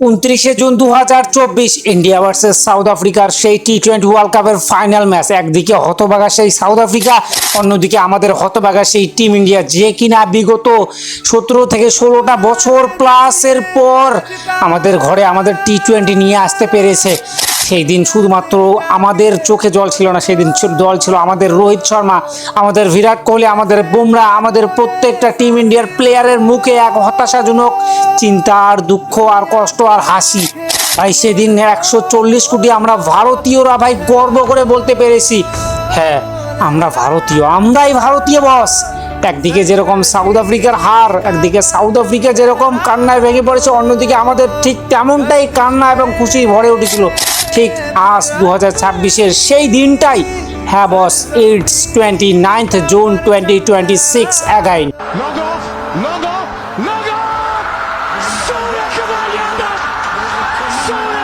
29 June 2024 India versus south আফ্রিকার সেই টি-20 world কাপের ফাইনাল ম্যাচ। একদিকে হতভাগা সেই সাউথ আফ্রিকা, অন্যদিকে আমাদের হতভাগা সেই টিম ইন্ডিয়া, যে কিনা বিগত 17 থেকে 16টা বছর প্লাসের পর আমাদের ঘরে আমাদের টি-20 নিয়ে আসতে পেরেছে। সেই দিন শুধুমাত্র আমাদের চোখে জল ছিল না, সেই দিন জল ছিল আমাদের রোহিত শর্মা, আমাদের বিরাট কোহলি, আমাদের বুমরা, আমাদের প্রত্যেকটা টিম ইন্ডিয়ার প্লেয়ারের মুখে এক হতাশাজনক চিন্তা আর দুঃখ আর কষ্ট আর হাসি। ভাই সেদিন 140 কোটি আমরা ভারতীয়রা ভাই গর্ব করে বলতে পেরেছি, হ্যাঁ আমরা ভারতীয়, আমরাই ভারতীয় বস। একদিকে যেরকম সাউথ আফ্রিকার হার, একদিকে সাউথ আফ্রিকা যেরকম কান্নায় ভেঙে পড়েছে, অন্যদিকে আমাদের ঠিক তেমনটাই কান্না এবং খুশি ভরে উঠেছিল। ঠিক আজ 2026-এর সেই দিনটাই, হ্যাঁ boss, it's 29th June 2026 again. Longer! Soria Cavallianda! Soria